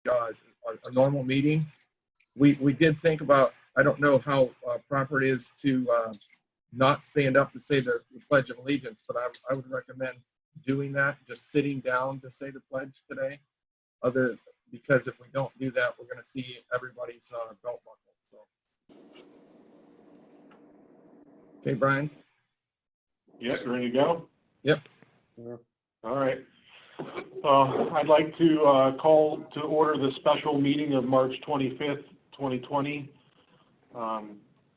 a normal meeting. We did think about, I don't know how proper it is to not stand up to say the Pledge of Allegiance, but I would recommend doing that, just sitting down to say the pledge today. Because if we don't do that, we're going to see everybody's belt buckle. So. Okay, Brian. Yep, ready to go? Yep. All right. I'd like to call to order the special meeting of March 25th, 2020.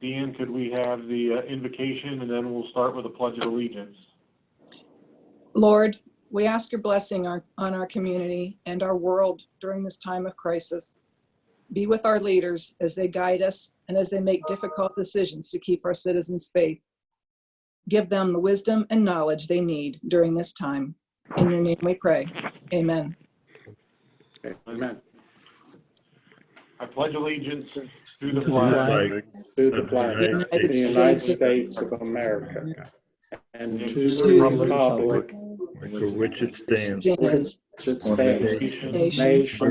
Deanne, could we have the invocation, and then we'll start with the Pledge of Allegiance. Lord, we ask your blessing on our community and our world during this time of crisis. Be with our leaders as they guide us and as they make difficult decisions to keep our citizens safe. Give them the wisdom and knowledge they need during this time. In your name we pray. Amen. Amen. I pledge allegiance to the flag To the United States of America, and to the republic for which it stands, nation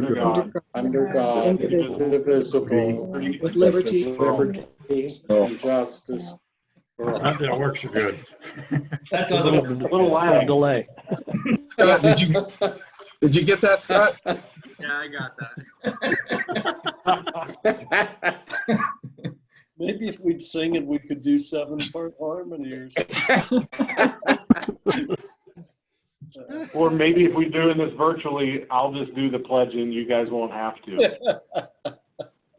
under God, indivisible, with liberty and justice for all. That didn't work so good. That's a little loud delay. Scott, did you get that, Scott? Yeah, I got that. Maybe if we'd sing it, we could do 7-part harmony or something. Or maybe if we're doing this virtually, I'll just do the pledge and you guys won't have to.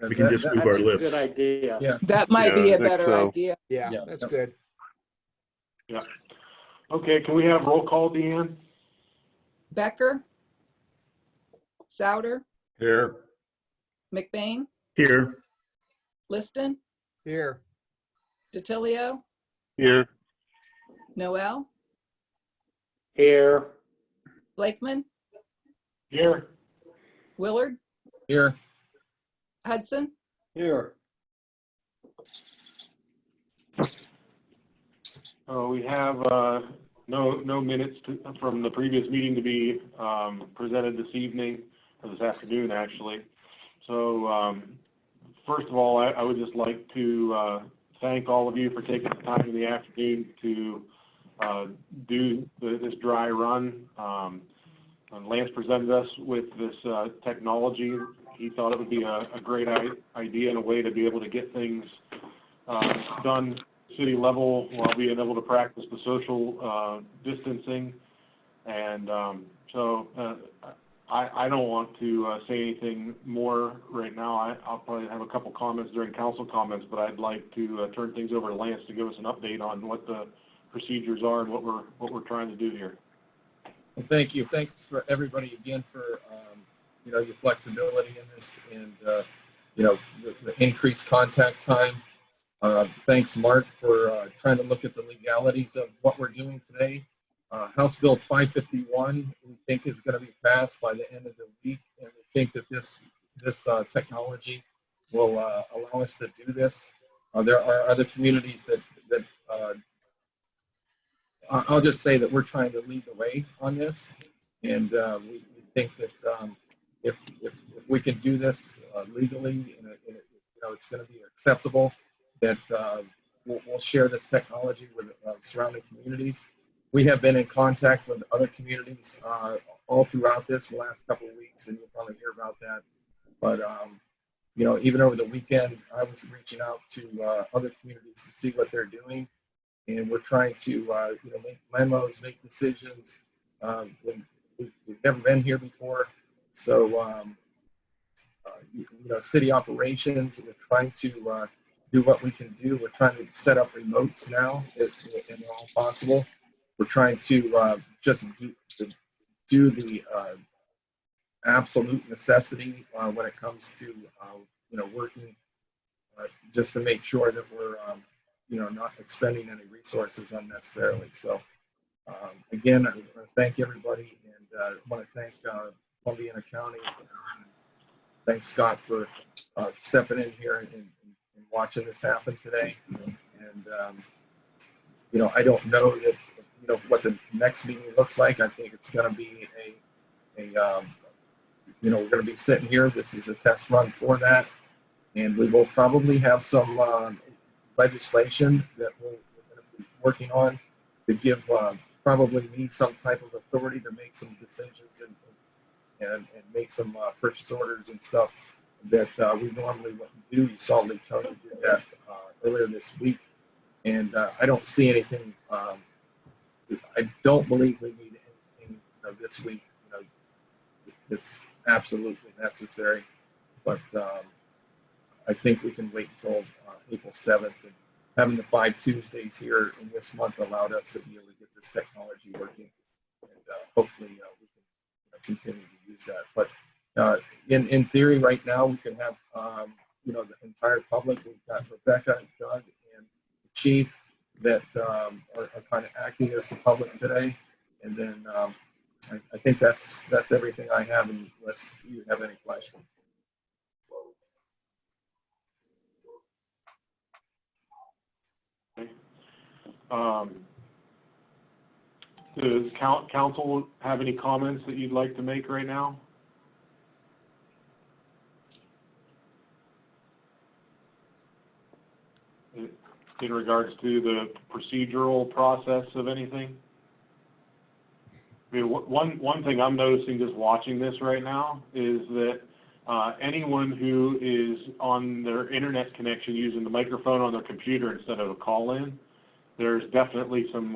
We can just move our lips. Good idea. Yeah. That might be a better idea. Yeah, Yes. that's good. Yeah. Okay, can we have roll call, Deanne? Becker, Souter, Here. McBain, Here. Liston, Here. DiTilio, Here. Noel, Here. Blakeman, Here. Willard, Here. Hudson, Here. We have no minutes from the previous meeting to be presented this evening, or this afternoon, actually. So first of all, I would just like to thank all of you for taking the time in the afternoon to do this dry run. Lance presented us with this technology. He thought it would be a great idea and a way to be able to get things done city level while being able to practice the social distancing. And so I don't want to say anything more right now. I'll probably have a couple comments during council comments, but I'd like to turn things over to Lance to give us an update on what the procedures are and what we're trying to do here. Well, thank you. Thanks for everybody again for your flexibility in this and the increased contact time. Thanks, Mark, for trying to look at the legalities of what we're doing today. House Bill 551, we think is going to be passed by the end of the week, and we think that this technology will allow us to do this. There are other communities that I'll just say that we're trying to lead the way on this, and we think that if we can do this legally, and it's going to be acceptable, that we'll share this technology with surrounding communities. We have been in contact with other communities all throughout this the last couple of weeks, and you'll probably hear about that. But even over the weekend, I was reaching out to other communities to see what they're doing, and we're trying to make memos, make decisions. When we've never been here before, so city operations. We're trying to do what we can do. We're trying to set up remotes now, if all possible. We're trying to just do the absolute necessity when it comes to working, just to make sure that we're not expending any resources unnecessarily. So again, I want to thank everybody, and I want to thank Columbiana County. Thanks, Scott, for stepping in here and watching this happen today. And I don't know that what the next meeting looks like. I think it's going to be we're going to be sitting here. This is a test run for that. And we will probably have some legislation that we're going to be working on to give probably me some type of authority to make some decisions and make some purchase orders and stuff that we normally wouldn't do. You saw Lee Tony did that earlier this week. And I don't see anything, I don't believe we need anything this week. It's absolutely necessary. But I think we can wait until April 7th. And having the 5 Tuesdays here in this month allowed us to be able to get this technology working. And hopefully we can continue to use that. But in theory, right now, we can have, the entire public. We've got Rebecca, Doug, and the chief that are kind of acting as the public today. And then I think that's everything I have, unless you have any questions. Does council have any comments that you'd like to make right now? In regards to the procedural process of anything? I mean, one thing I'm noticing just watching this right now is that anyone who is on their internet connection using the microphone on their computer instead of a call-in, there's definitely some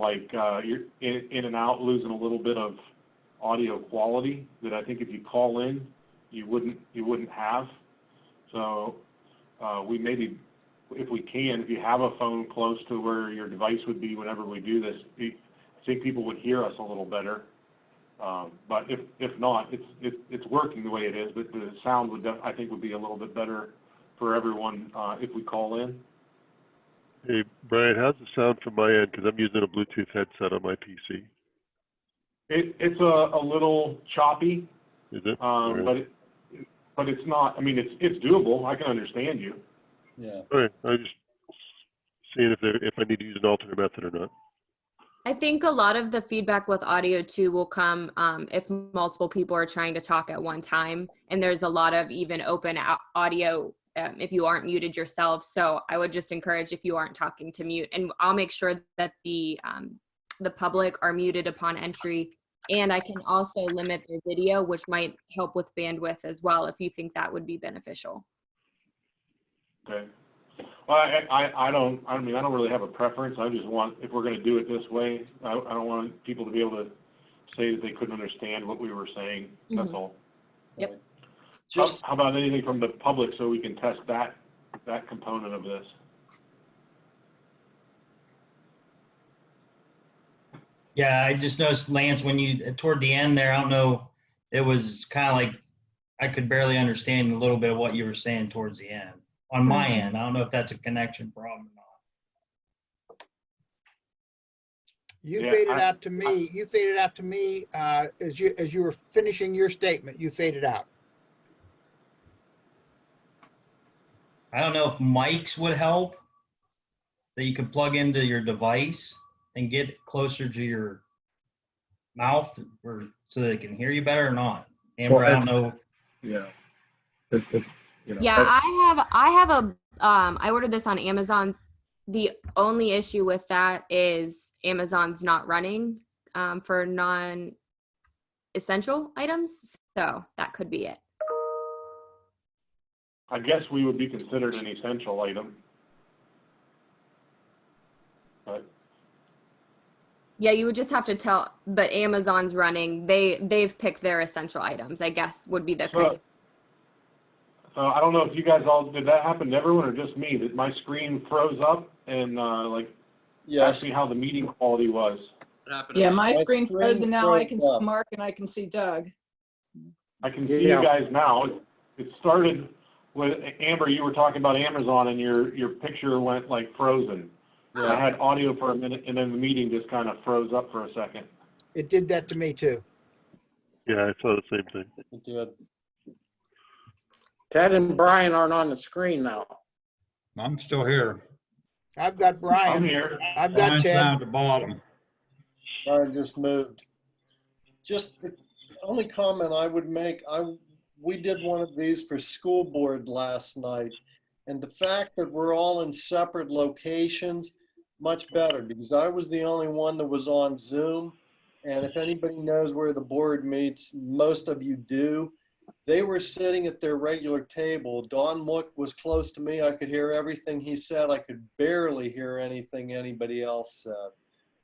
you're in and out, losing a little bit of audio quality that I think if you call in, you wouldn't have. So we maybe, if we can, if you have a phone close to where your device would be whenever we do this, I think people would hear us a little better. But if not, it's working the way it is. But the sound I think would be a little bit better for everyone if we call in. Hey, Brian, how's the sound from my end? Because I'm using a Bluetooth headset on my PC. It's a little choppy. Is it? But it's not. I mean, it's doable. I can understand you. Yeah. All right. I'm just seeing if I need to use an alternate method or not. I think a lot of the feedback with audio too will come if multiple people are trying to talk at one time, and there's a lot of even open audio if you aren't muted yourself. So I would just encourage, if you aren't talking, to mute, and I'll make sure that the public are muted upon entry. And I can also limit the video, which might help with bandwidth as well, if you think that would be beneficial. Okay. Well, I don't really have a preference. I just want, if we're going to do it this way, I don't want people to be able to say that they couldn't understand what we were saying. That's all. Yep. How about anything from the public so we can test that component of this? Yeah, I just noticed, Lance, when you, toward the end there, I don't know, it was kind of like I could barely understand a little bit of what you were saying towards the end. On my end, I don't know if that's a connection problem or not. You faded out to me. You faded out to me as you were finishing your statement. You faded out. I don't know if mics would help, that you could plug into your device and get closer to your mouth so they can hear you better or not. Amber, I don't know. Yeah. Yeah, I have a I ordered this on Amazon. The only issue with that is Amazon's not running for non-essential items, so that could be it. I guess we would be considered an essential item. But yeah, you would just have to tell, but Amazon's running. They've picked their essential items, I guess, would be the So I don't know if you guys all, did that happen to everyone or just me? That my screen froze up and asked me how the meeting quality was. Yeah, my screen froze, and now I can see Mark and I can see Doug. I can see you guys now. It started with Amber. You were talking about Amazon, and your picture went like frozen. Yeah. I had audio for a minute, and then the meeting just kind of froze up for a second. It did that to me too. Yeah, I saw the same thing. It did. Ted and Brian aren't on the screen now. I'm still here. I've got Brian. I'm here. I've got Brian's Ted. down at the bottom. Brian just moved. Just the only comment I would make, I we did one of these for school board last night. And the fact that we're all in separate locations, much better, because I was the only one that was on Zoom. And if anybody knows where the board meets, most of you do. They were sitting at their regular table. Don Mook was close to me. I could hear everything he said. I could barely hear anything anybody else said.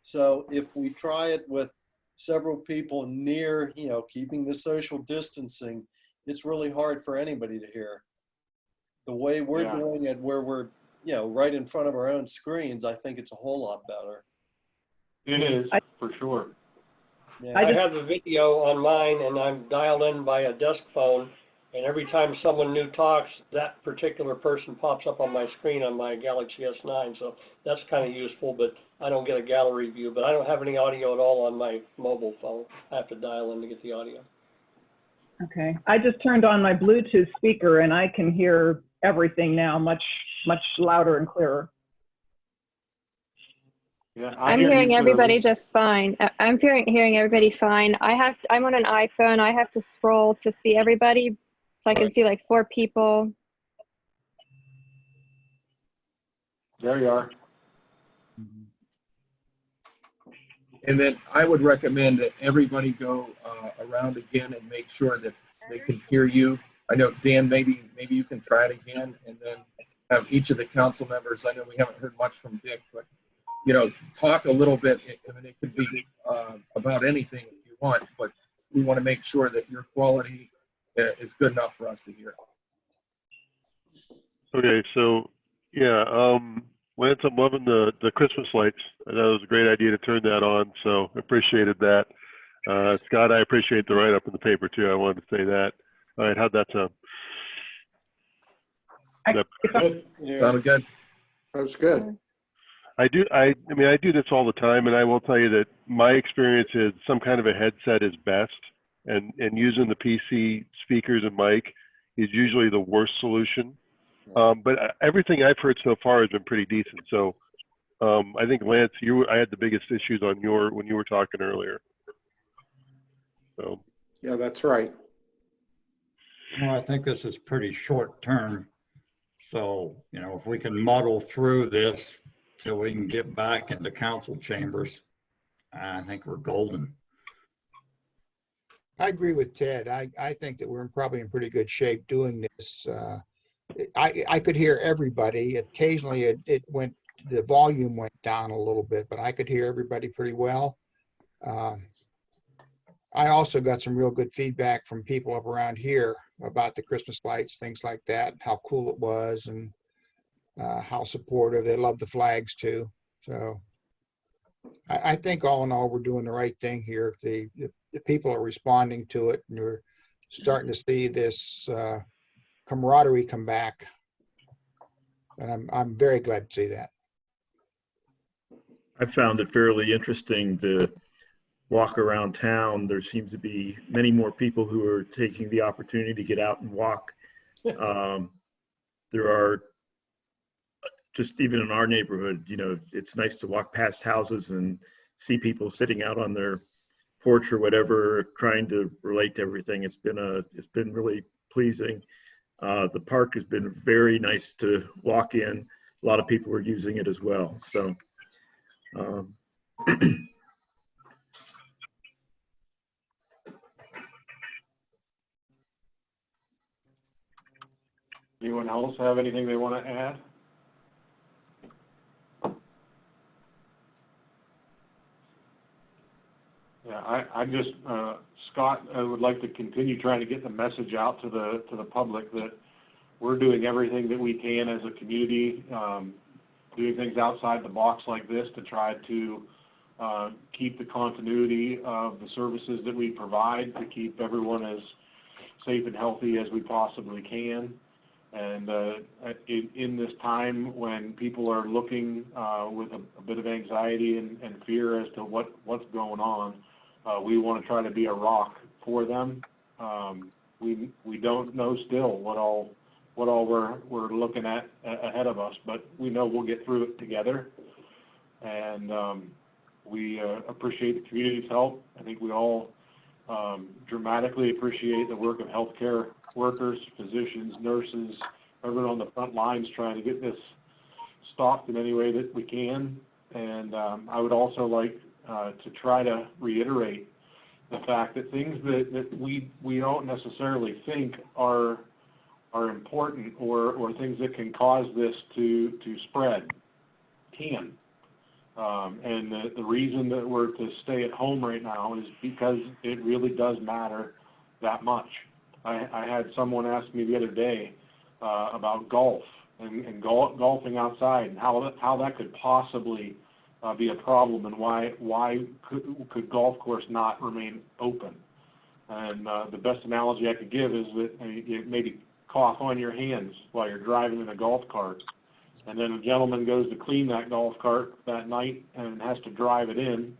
So if we try it with several people near, you know, keeping the social distancing, it's really hard for anybody to hear. The way we're doing it, where we're, you know, right in front of our own screens, I think it's a whole lot better. It is, for sure. Yeah. I have a video on mine and I'm dialed in by a desk phone. And every time someone new talks, that particular person pops up on my screen on my Galaxy S9. So that's kind of useful, but I don't get a gallery view. But I don't have any audio at all on my mobile phone. I have to dial in to get the audio. Okay, I just turned on my Bluetooth speaker and I can hear everything now much louder and clearer. Yeah, I'm hearing everybody just fine. I'm hearing everybody fine. I'm on an iPhone. I have to scroll to see everybody, so I can see like 4 people. There you are. And then I would recommend that everybody go around again and make sure that they can hear you. I know, Dan, maybe you can try it again, and then have each of the council members. I know we haven't heard much from Dick, but you know, talk a little bit. I mean, it could be about anything if you want, but we want to make sure that your quality is good enough for us to hear. Okay, so yeah, Lance, I'm loving the Christmas lights. I know it was a great idea to turn that on, so appreciated that. Scott, I appreciate the write-up in the paper too. I wanted to say that. All right, how'd that sound? Sounded good. That was good. I mean, I do this all the time, and I will tell you that my experience is some kind of a headset is best, and using the PC speakers and mic is usually the worst solution. But everything I've heard so far has been pretty decent. So I think, Lance, I had the biggest issues on when you were talking earlier. So. Yeah, that's right. Well, I think this is pretty short term. So, you know, if we can muddle through this till we can get back into council chambers, I think we're golden. I agree with Ted. I think that we're probably in pretty good shape doing this. I could hear everybody. Occasionally the volume went down a little bit, but I could hear everybody pretty well. I also got some real good feedback from people up around here about the Christmas lights, things like that, how cool it was, and how supportive. They love the flags too. So I think all in all, we're doing the right thing here. The people are responding to it, and we're starting to see this camaraderie come back. And I'm very glad to see that. I found it fairly interesting to walk around town. There seems to be many more people who are taking the opportunity to get out and walk. There are just, even in our neighborhood, you know, it's nice to walk past houses and see people sitting out on their porch or whatever, trying to relate to everything. It's been really pleasing. The park has been very nice to walk in. A lot of people are using it as well. So anyone else have anything they want to add? Yeah, I just, Scott, I would like to continue trying to get the message out to the public that we're doing everything that we can as a community, doing things outside the box like this to try to keep the continuity of the services that we provide, to keep everyone as safe and healthy as we possibly can. And in this time when people are looking with a bit of anxiety and fear as to what's going on, we want to try to be a rock for them. We don't know still what all we're looking at ahead of us, but we know we'll get through it together. And we appreciate the community's help. I think we all dramatically appreciate the work of healthcare workers, physicians, nurses, everyone on the front lines trying to get this stopped in any way that we can. And I would also like to try to reiterate the fact that things that we don't necessarily think are important or things that can cause this to spread can. And the reason that we're to stay at home right now is because it really does matter that much. I had someone ask me the other day about golf and golfing outside and how that could possibly be a problem, and why could golf course not remain open. And the best analogy I could give is that you maybe cough on your hands while you're driving in a golf cart, and then a gentleman goes to clean that golf cart that night and has to drive it in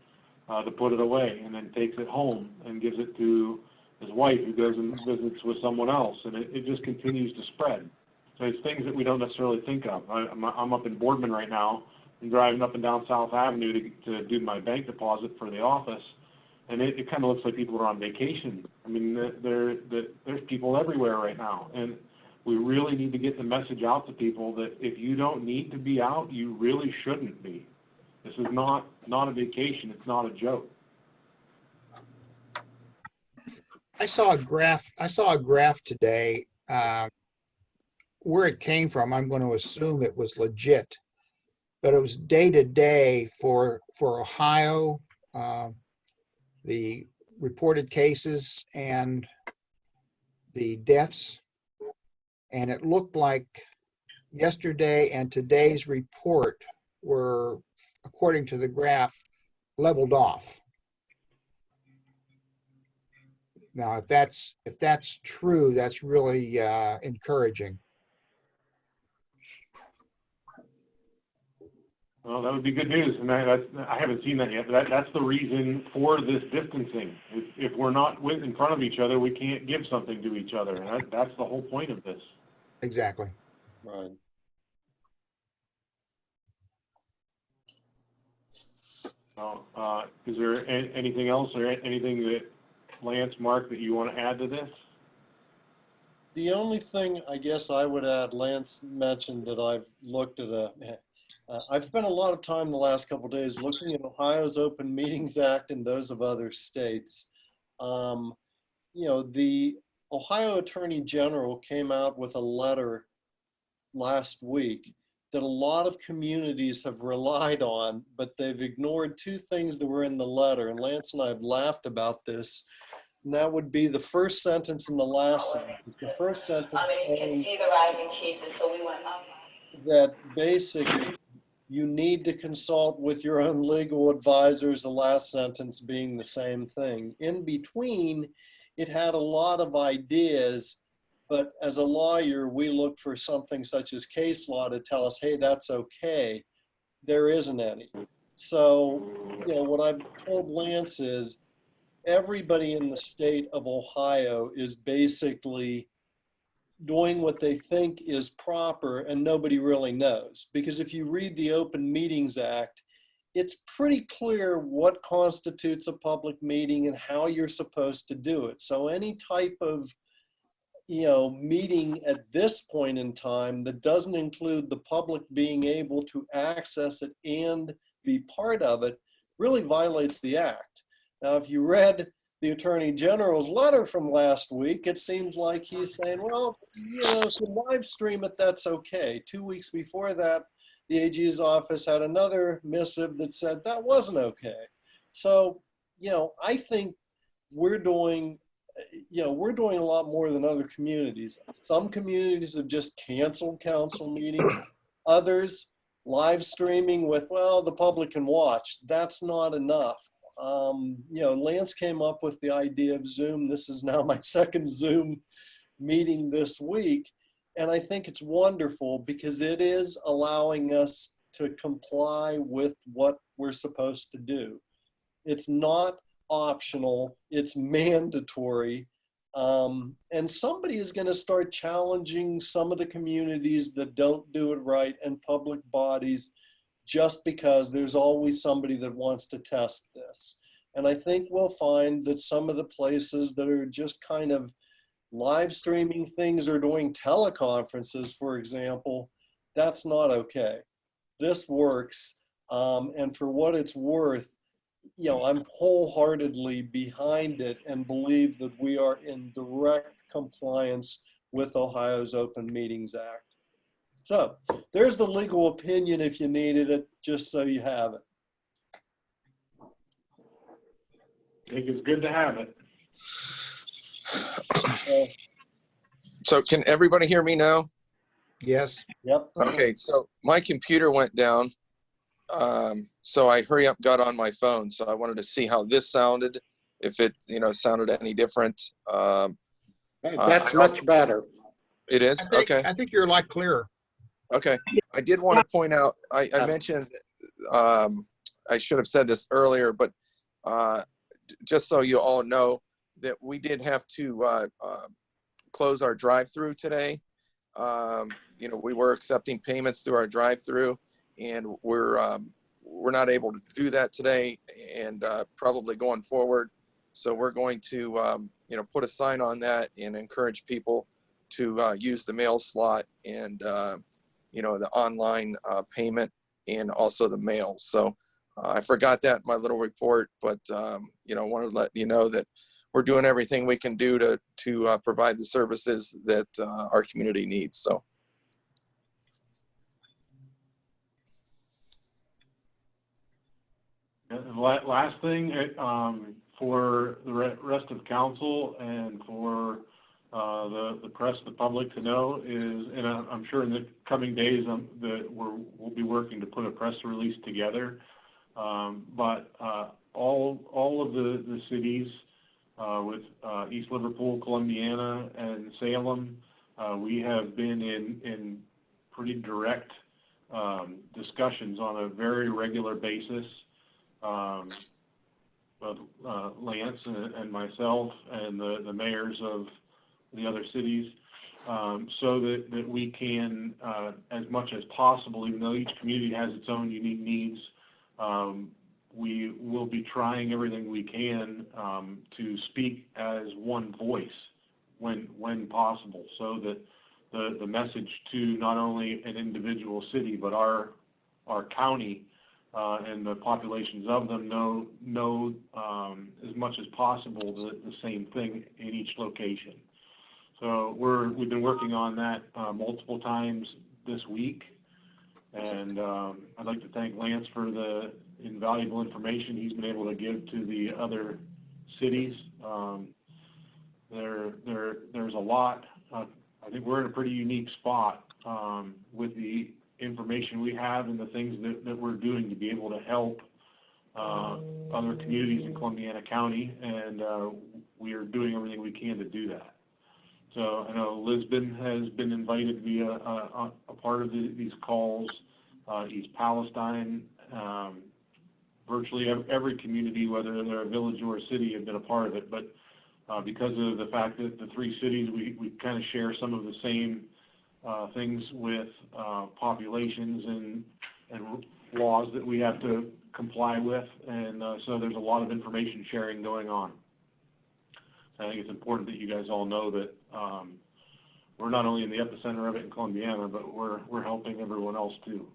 to put it away, and then takes it home and gives it to his wife, who goes and visits with someone else, and it just continues to spread. So it's things that we don't necessarily think of. I'm up in Boardman right now and driving up and down South Avenue to do my bank deposit for the office, and it kind of looks like people are on vacation. I mean, there's people everywhere right now, and we really need to get the message out to people that if you don't need to be out, you really shouldn't be. This is not a vacation. It's not a joke. I saw a graph today. Where it came from, I'm going to assume it was legit, but it was day to day for Ohio, the reported cases and the deaths. And it looked like yesterday and today's report were, according to the graph, leveled off. Now, if that's true, that's really encouraging. Well, that would be good news, and I haven't seen that yet, but that's the reason for this distancing. If we're not in front of each other, we can't give something to each other, and that's the whole point of this. Exactly. Right. Is there anything else or anything that Lance, Mark, that you want to add to this? The only thing I guess I would add, Lance mentioned that I've looked at I've spent a lot of time the last couple of days looking at Ohio's Open Meetings Act and those of other states. The Ohio Attorney General came out with a letter last week that a lot of communities have relied on, but they've ignored two things that were in the letter. And Lance and I have laughed about this. And that would be the first sentence and the last sentence. The first sentence saying that basically you need to consult with your own legal advisors, the last sentence being the same thing. In between, it had a lot of ideas, but as a lawyer, we look for something such as case law to tell us, hey, that's okay. There isn't any. So, what I've told Lance is everybody in the state of Ohio is basically doing what they think is proper, and nobody really knows. Because if you read the Open Meetings Act, it's pretty clear what constitutes a public meeting and how you're supposed to do it. So any type of meeting at this point in time that doesn't include the public being able to access it and be part of it really violates the act. Now, if you read the Attorney General's letter from last week, it seems like he's saying, well, if you live stream it, that's okay. 2 weeks before that, the AG's office had another missive that said that wasn't okay. So, I think we're doing a lot more than other communities. Some communities have just canceled council meetings. Others live streaming with, well, the public can watch. That's not enough. Lance came up with the idea of Zoom. This is now my second Zoom meeting this week. And I think it's wonderful because it is allowing us to comply with what we're supposed to do. It's not optional, it's mandatory. And somebody is going to start challenging some of the communities that don't do it right and public bodies just because there's always somebody that wants to test this. And I think we'll find that some of the places that are just kind of live streaming things or doing teleconferences, for example, that's not okay. This works. And for what it's worth, you know, I'm wholeheartedly behind it and believe that we are in direct compliance with Ohio's Open Meetings Act. So there's the legal opinion if you needed it, just so you have it. I think it's good to have it. So can everybody hear me now? Yes. Yep. Okay, so my computer went down. So I got on my phone. So I wanted to see how this sounded, if it, sounded any different. That's much better. It is? Okay. I think you're a lot clearer. Okay. I did want to point out, I mentioned, I should have said this earlier, but just so you all know that we did have to close our drive-through today. We were accepting payments through our drive-through, and we're not able to do that today, and probably going forward. So we're going to put a sign on that and encourage people to use the mail slot and the online payment and also the mail. So I forgot that in my little report, but wanted to let you know that we're doing everything we can do to provide the services that our community needs. So. And last thing, for the rest of council and for the press, the public to know is, and I'm sure in the coming days that we'll be working to put a press release together. But all of the cities with East Liverpool, Columbiana, and Salem, we have been in pretty direct discussions on a very regular basis. Lance and myself and the mayors of the other cities, so that we can, as much as possible, even though each community has its own unique needs, we will be trying everything we can to speak as one voice when possible, so that the message to not only an individual city but our county and the populations of them know as much as possible the same thing in each location. So we've been working on that multiple times this week, and I'd like to thank Lance for the invaluable information he's been able to give to the other cities. There's a lot. I think we're in a pretty unique spot with the information we have and the things that we're doing to be able to help other communities in Columbiana County, and we are doing everything we can to do that. So I know Lisbon has been invited to be a part of these calls, East Palestine, virtually every community, whether they're a village or a city, have been a part of it. But because of the fact that the three cities, we kind of share some of the same things with populations and laws that we have to comply with, and so there's a lot of information sharing going on. I think it's important that you guys all know that we're not only in the epicenter of it in Columbiana, but we're helping everyone else too.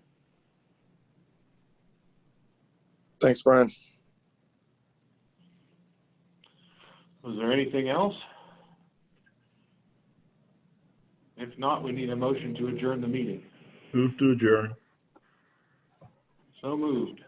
Thanks, Brian. Was there anything else? If not, we need a motion to adjourn the meeting. Move to adjourn. So moved.